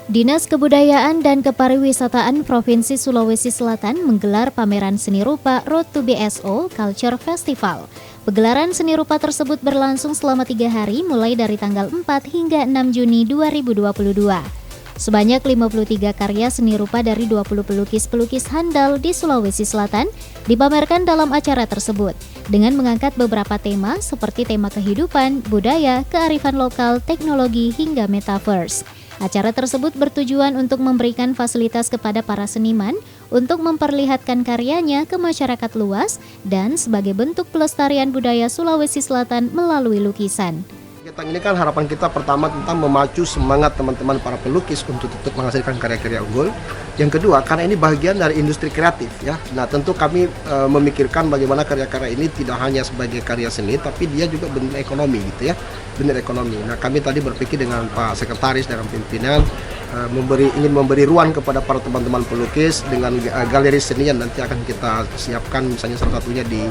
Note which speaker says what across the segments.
Speaker 1: Dinas Kebudayaan dan Kepariwisataan Provinsi Sulawesi Selatan menggelar pameran seni rupa Road to BSO Culture Festival. Pegelaran seni rupa tersebut berlangsung selama 3 hari mulai dari tanggal 4 hingga 6 Juni 2022. Sebanyak 53 karya seni rupa dari 20 pelukis-pelukis handal di Sulawesi Selatan dipamerkan dalam acara tersebut dengan mengangkat beberapa tema seperti tema kehidupan, budaya, kearifan lokal, teknologi, hingga metaverse. Acara tersebut bertujuan untuk memberikan fasilitas kepada para seniman untuk memperlihatkan karyanya ke masyarakat luas dan sebagai bentuk pelestarian budaya Sulawesi Selatan melalui lukisan.
Speaker 2: Kegiatan ini kan harapan kita pertama tentang memacu semangat teman-teman para pelukis untuk tetap menghasilkan karya-karya unggul. Yang kedua, karena ini bagian dari industri kreatif ya. Nah, tentu kami memikirkan bagaimana karya-karya ini tidak hanya sebagai karya seni, tapi dia juga benar ekonomi gitu ya. Benar ekonomi. Nah, kami tadi berpikir dengan Pak Sekretaris dan pimpinan ingin memberi ruang kepada para teman-teman pelukis dengan galeri seni yang nanti akan kita siapkan, misalnya salah satunya di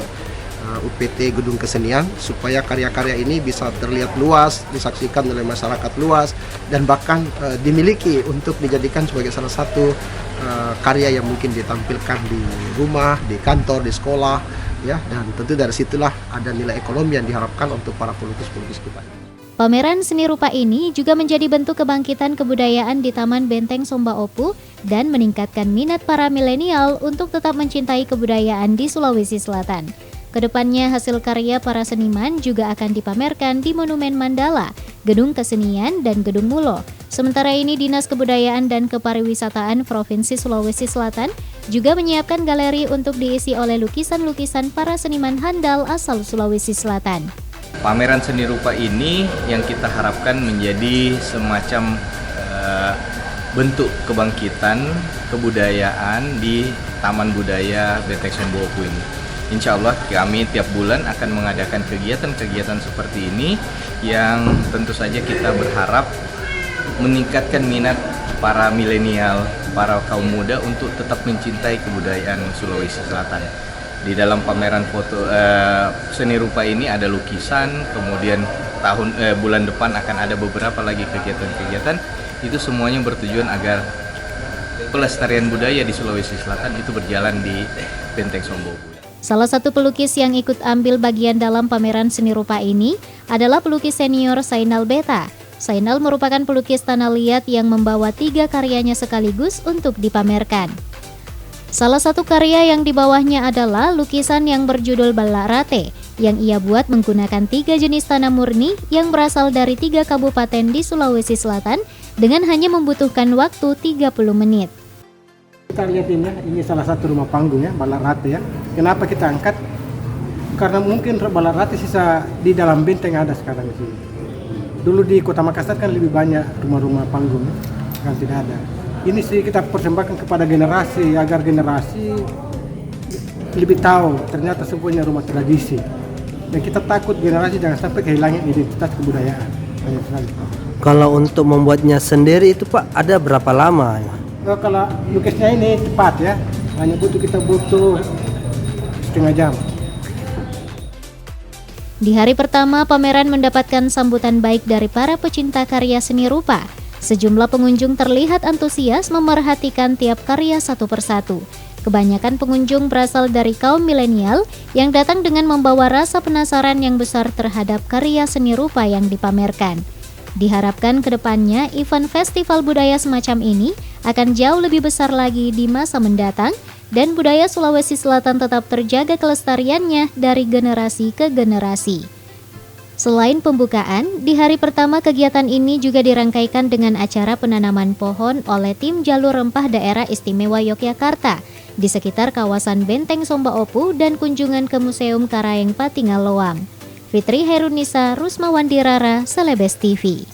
Speaker 2: UPT Gedung Kesenian, supaya karya-karya ini bisa terlihat luas, disaksikan oleh masyarakat luas, dan bahkan dimiliki untuk dijadikan sebagai salah satu karya yang mungkin ditampilkan di rumah, di kantor, di sekolah, ya. Dan tentu dari situlah ada nilai ekonomi yang diharapkan untuk para pelukis-pelukis kita.
Speaker 1: Pameran seni rupa ini juga menjadi bentuk kebangkitan kebudayaan di Taman Benteng Somba Opu dan meningkatkan minat para milenial untuk tetap mencintai kebudayaan di Sulawesi Selatan. Kedepannya hasil karya para seniman juga akan dipamerkan di Monumen Mandala, Gedung Kesenian, dan Gedung Mulo. Sementara ini Dinas Kebudayaan dan Kepariwisataan Provinsi Sulawesi Selatan juga menyiapkan galeri untuk diisi oleh lukisan-lukisan para seniman handal asal Sulawesi Selatan.
Speaker 3: Pameran seni rupa ini yang kita harapkan menjadi semacam bentuk kebangkitan kebudayaan di Taman Budaya Benteng Somba Opu ini. Insya Allah kami tiap bulan akan mengadakan kegiatan-kegiatan seperti ini yang tentu saja kita berharap meningkatkan minat para milenial, para kaum muda untuk tetap mencintai kebudayaan Sulawesi Selatan. Di dalam pameran foto seni rupa ini ada lukisan, kemudian bulan depan akan ada beberapa lagi kegiatan-kegiatan. Itu semuanya bertujuan agar pelestarian budaya di Sulawesi Selatan itu berjalan di Benteng Somba Opu.
Speaker 1: Salah satu pelukis yang ikut ambil bagian dalam pameran seni rupa ini adalah pelukis senior Sainal Beta. Sainal merupakan pelukis tanah liat yang membawa 3 karyanya sekaligus untuk dipamerkan. Salah satu karya yang dibawahnya adalah lukisan yang berjudul Balak Rate yang ia buat menggunakan 3 jenis tanah murni yang berasal dari 3 kabupaten di Sulawesi Selatan dengan hanya membutuhkan waktu 30 menit.
Speaker 4: Kita lihat ini salah satu rumah panggung ya, Balak Rate ya. Kenapa kita angkat? Karena mungkin Balak Rate sisa di dalam benteng ada sekarang sih. Dulu di Kota Makassar kan lebih banyak rumah-rumah panggung ya, kan tidak ada. Ini sih kita persembahkan kepada generasi agar generasi lebih tahu ternyata semuanya rumah tradisi. Dan kita takut generasi jangan sampai kehilangan identitas kebudayaan. Banyak sekali.
Speaker 5: Kalau untuk membuatnya sendiri itu Pak ada berapa lama?
Speaker 4: Kalau lukisnya ini cepat ya, hanya kita butuh setengah jam.
Speaker 1: Di hari pertama, pameran mendapatkan sambutan baik dari para pecinta karya seni rupa. Sejumlah pengunjung terlihat antusias memerhatikan tiap karya satu persatu. Kebanyakan pengunjung berasal dari kaum milenial yang datang dengan membawa rasa penasaran yang besar terhadap karya seni rupa yang dipamerkan. Diharapkan kedepannya event festival budaya semacam ini akan jauh lebih besar lagi di masa mendatang dan budaya Sulawesi Selatan tetap terjaga kelestariannya dari generasi ke generasi. Selain pembukaan, di hari pertama kegiatan ini juga dirangkaikan dengan acara penanaman pohon oleh tim Jalur Rempah Daerah Istimewa Yogyakarta di sekitar kawasan Benteng Somba Opu dan kunjungan ke Museum Karaeng Patinggal Loam. Fitri Herunisa, Rusmawandirara, Celebes TV.